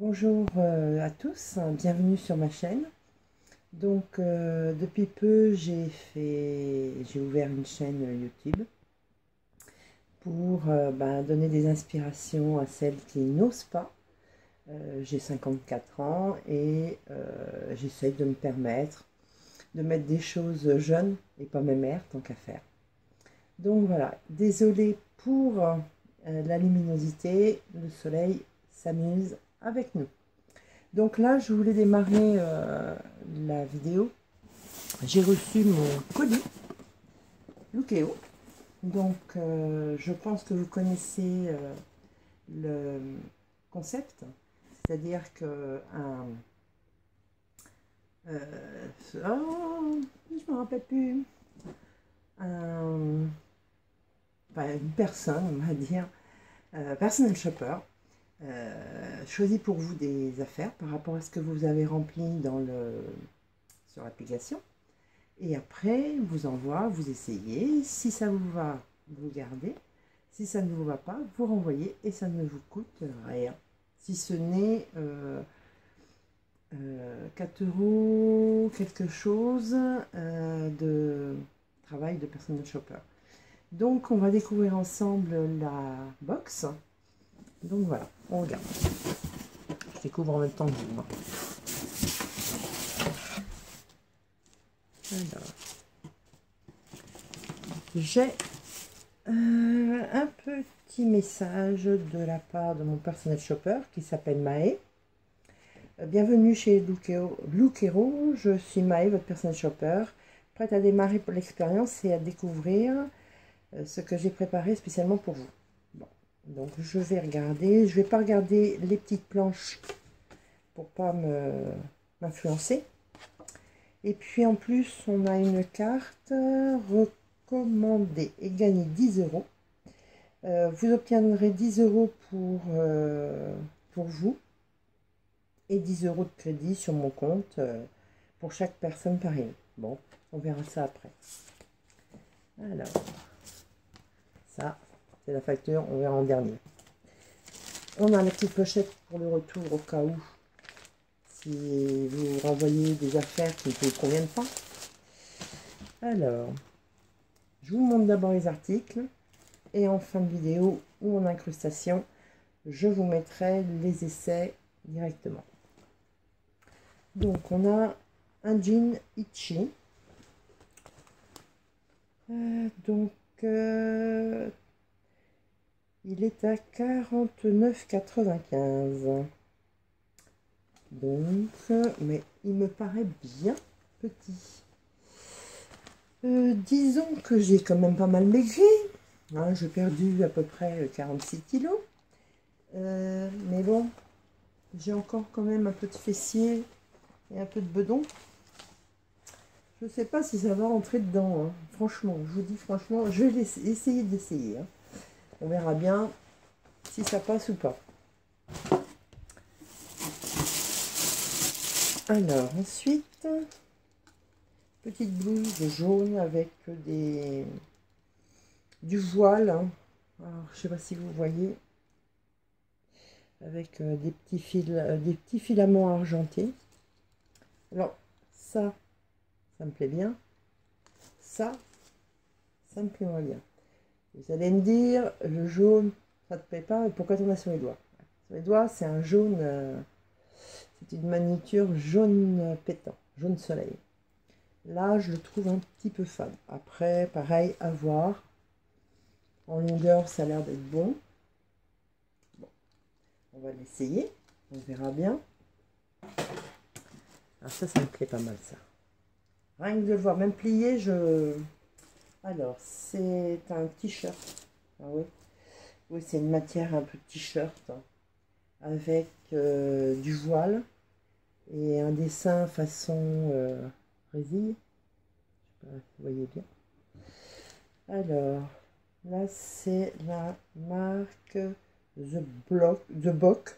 Bonjour à tous, bienvenue sur ma chaîne. Donc depuis peu j'ai ouvert une chaîne YouTube pour donner des inspirations à celles qui n'osent pas. J'ai 54 ans et j'essaye de me permettre de mettre des choses jeunes et pas mes mères tant qu'à faire. Donc voilà, désolée pour la luminosité, le soleil s'amuse avec nous. Donc là, je voulais démarrer la vidéo. J'ai reçu mon colis Lookeo. Donc, je pense que vous connaissez le concept. C'est-à-dire que je me rappelle plus. Une personne, on va dire, personal shopper, choisit pour vous des affaires par rapport à ce que vous avez rempli sur l'application, et après vous envoie, vous essayez, si ça vous va, vous gardez, si ça ne vous va pas, vous renvoyez, et ça ne vous coûte rien, si ce n'est 4 € quelque chose de travail de personal shopper. Donc on va découvrir ensemble la box. Donc voilà, on regarde. Je découvre en même temps que vous. Alors, j'ai un petit message de la part de mon personnel shopper qui s'appelle Maë. Bienvenue chez Lookero, je suis Maë, votre personnel shopper, prête à démarrer pour l'expérience et à découvrir ce que j'ai préparé spécialement pour vous. Bon. Donc je vais regarder, je vais pas regarder les petites planches pour pas m'influencer. Et puis en plus on a une carte recommandée et gagner 10 €. Vous obtiendrez 10 € pour vous et 10 € de crédit sur mon compte pour chaque personne par une. Bon, on verra ça après. Alors, ça c'est la facture, on verra en dernier. On a la petite pochette pour le retour au cas où, si vous renvoyez des affaires qui ne vous conviennent pas. Alors, je vous montre d'abord les articles, et en fin de vidéo ou en incrustation, je vous mettrai les essais directement. Donc, on a un jean Itchy. Il est à 49,95 €. Donc, mais il me paraît bien petit. Disons que j'ai quand même pas mal maigri. Hein, j'ai perdu à peu près 46 kilos. Mais bon, j'ai encore quand même un peu de fessier et un peu de bedon. Je ne sais pas si ça va rentrer dedans. Hein. Franchement, je vous dis franchement, je vais essayer d'essayer. Hein. On verra bien si ça passe ou pas. Alors, ensuite, petite blouse jaune avec du voile. Hein. Alors, je ne sais pas si vous voyez. Avec des petits filaments argentés. Alors, ça me plaît bien. Ça me plaît moins bien. Vous allez me dire, le jaune, ça ne te plaît pas, et pourquoi tu en as sur les doigts? Sur les doigts, c'est un jaune, c'est une maniture jaune pétant, jaune soleil. Là, je le trouve un petit peu fade. Après, pareil, à voir. En longueur, ça a l'air d'être bon. Bon, on va l'essayer, on verra bien. Alors ça me plaît pas mal, ça. Rien que de le voir, même plié, Alors, c'est un t-shirt. Ah oui, oui, c'est une matière un peu t-shirt, hein, avec du voile et un dessin façon résille. Je sais pas si vous voyez bien. Alors, là, c'est la marque The Bock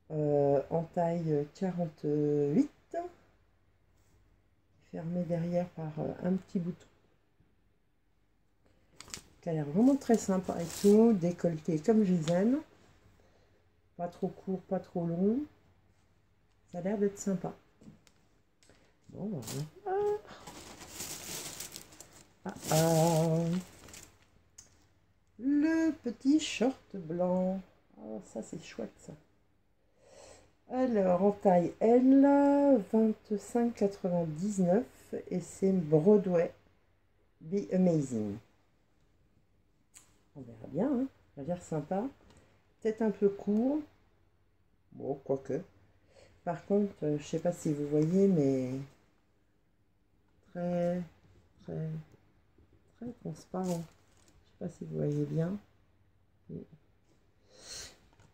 en taille 48. Fermé derrière par un petit bouton. Qui a l'air vraiment très sympa et tout, décolleté comme je les aime. Pas trop court, pas trop long. Ça a l'air d'être sympa. Bon, voilà. Le petit short blanc. Oh, ça c'est chouette ça. Alors, en taille L, 25,99 et c'est Broadway Be Amazing. On verra bien, hein. Ça a l'air sympa. Peut-être un peu court. Bon, quoique. Par contre, je sais pas si vous voyez, mais très transparent. Je sais pas si vous voyez bien.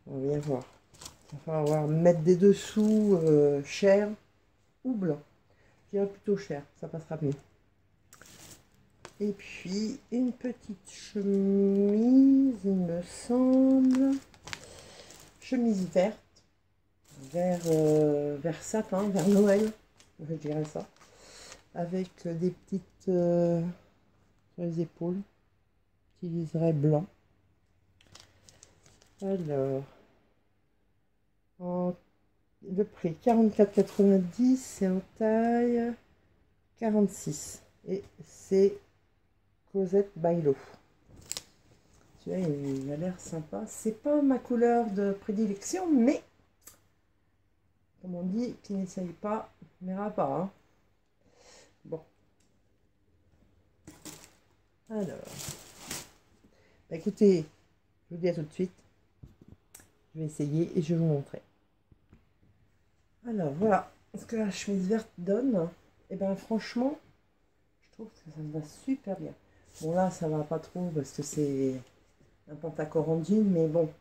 On va bien voir. Il va falloir mettre des dessous chair ou blanc. Je dirais plutôt chair, ça passera mieux. Et puis une petite chemise, il me semble. Chemise verte, vers sapin, vers Noël, je dirais ça. Avec des petites sur les épaules. J'utiliserai blanc. Alors, le prix 44,90, c'est en taille 46 et c'est Cosette Bailo. Celui-là il a l'air sympa. C'est pas ma couleur de prédilection, mais comme on dit, qui n'essaye pas n'ira pas, hein. Bon, alors écoutez, je vous dis à tout de suite. Je vais essayer et je vais vous montrer. Alors voilà ce que la chemise verte donne. Et bien franchement, je trouve que ça me va super bien. Bon là ça va pas trop parce que c'est un pantacourt en jean, mais bon,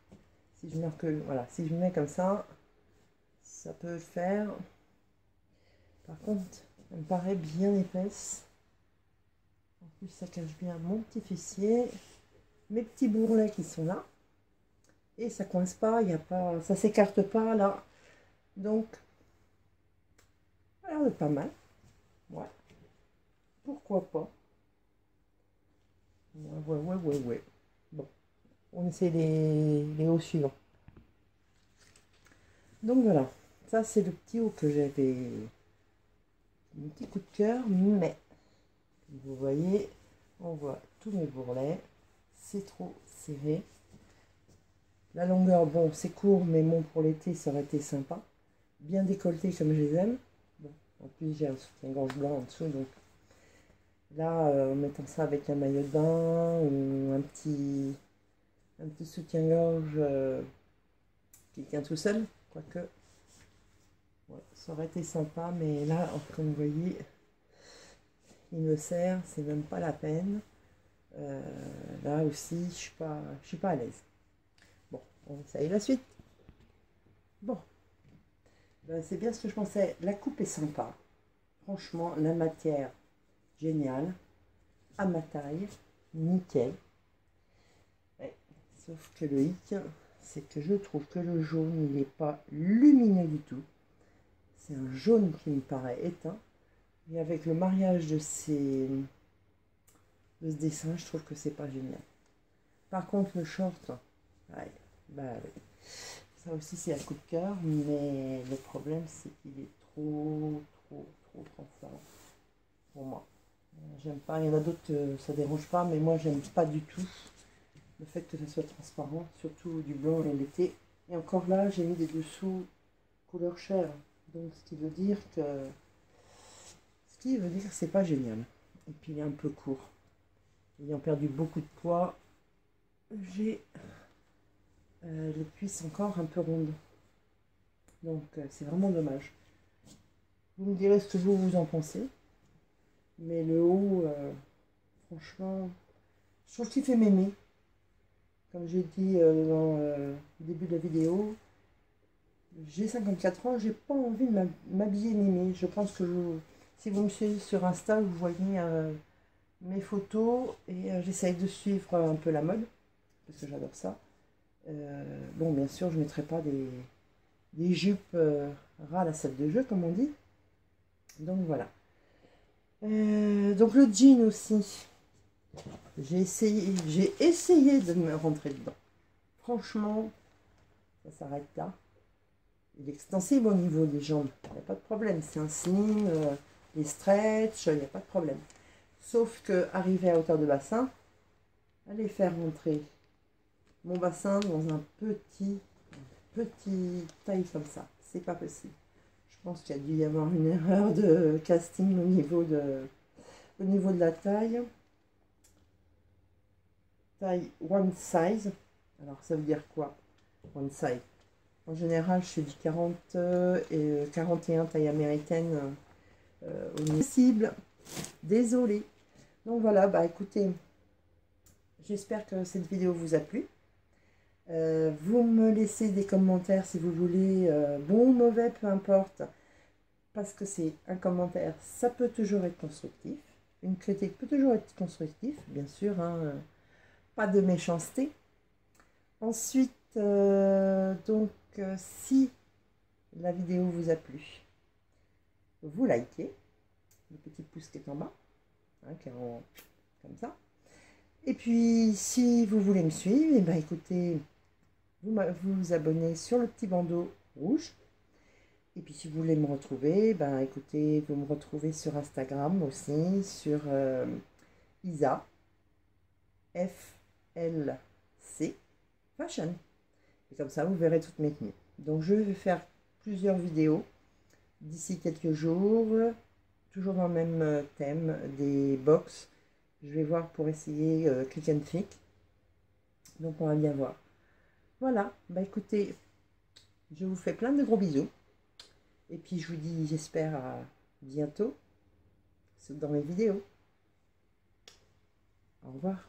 si je mets que voilà, si je mets comme ça peut le faire. Par contre, elle me paraît bien épaisse. En plus ça cache bien mon petit fessier, mes petits bourrelets qui sont là. Et ça coince pas, il y a pas, ça s'écarte pas là. Donc, alors pas mal. Ouais. Pourquoi pas. Ouais. Bon, on essaie les hauts suivants. Donc voilà, ça c'est le petit haut que j'avais, mon petit coup de cœur, mais vous voyez, on voit tous mes bourrelets, c'est trop serré. La longueur, bon, c'est court, mais bon, pour l'été, ça aurait été sympa. Bien décolleté comme je les aime. Bon, en plus, j'ai un soutien-gorge blanc en dessous, donc là, en mettant ça avec un maillot de bain ou un petit soutien-gorge qui tient tout seul, quoique, ouais, ça aurait été sympa, mais là, comme vous voyez, il me serre, c'est même pas la peine. Là aussi, je suis pas à l'aise. Bon, on essaye la suite. Bon, ben, c'est bien ce que je pensais. La coupe est sympa. Franchement, la matière, géniale. À ma taille, nickel. Ouais, sauf que le hic, c'est que je trouve que le jaune, il n'est pas lumineux du tout. C'est un jaune qui me paraît éteint. Et avec le mariage de ce dessin, je trouve que c'est pas génial. Par contre, le short, ouais, bah oui. Ça aussi, c'est un coup de cœur, mais le problème, c'est qu'il est trop transparent pour moi. J'aime pas, il y en a d'autres que ça dérange pas, mais moi, j'aime pas du tout le fait que ça soit transparent, surtout du blanc et l'été. Et encore là, j'ai mis des dessous couleur chair, donc ce qui veut dire que c'est pas génial. Et puis il est un peu court. Ayant perdu beaucoup de poids, j'ai les cuisses encore un peu rondes. Donc c'est vraiment dommage. Vous me direz ce que vous en pensez. Mais le haut, franchement, je trouve qu'il fait mémé. Comme j'ai dit dans le début de la vidéo, j'ai 54 ans, j'ai pas envie de m'habiller mémé. Je pense que si vous me suivez sur Insta, vous voyez mes photos et j'essaye de suivre un peu la mode, parce que j'adore ça. Bon, bien sûr, je ne mettrai pas des jupes ras à la salle de jeu, comme on dit. Donc voilà. Donc le jean aussi. J'ai essayé de me rentrer dedans. Franchement, Ça s'arrête là. Il est extensible au niveau des jambes, il n'y a pas de problème. C'est un sling, les stretch, il n'y a pas de problème. Sauf que arrivé à hauteur de bassin, allez faire rentrer mon bassin dans un petit taille comme ça. C'est pas possible. Je pense qu'il y a dû y avoir une erreur de casting au niveau de la taille. Taille one size. Alors ça veut dire quoi? One size. En général, je fais du 40 et 41 taille américaine au niveau possible. Désolée. Donc voilà, bah écoutez, j'espère que cette vidéo vous a plu. Vous me laissez des commentaires si vous voulez, bon ou mauvais, peu importe, parce que c'est un commentaire, ça peut toujours être constructif. Une critique peut toujours être constructive, bien sûr, hein, pas de méchanceté. Ensuite, si la vidéo vous a plu, vous likez, le petit pouce qui est en bas, hein, comme ça. Et puis, si vous voulez me suivre, et ben écoutez, vous abonnez sur le petit bandeau rouge. Et puis, si vous voulez me retrouver, ben écoutez, vous me retrouvez sur Instagram aussi, sur Isa, FLC Fashion. Et comme ça, vous verrez toutes mes tenues. Donc, je vais faire plusieurs vidéos d'ici quelques jours, toujours dans le même thème, des box. Je vais voir pour essayer click and click. Donc, on va bien voir. Voilà, bah écoutez, je vous fais plein de gros bisous. Et puis, je vous dis, j'espère à bientôt dans mes vidéos. Au revoir.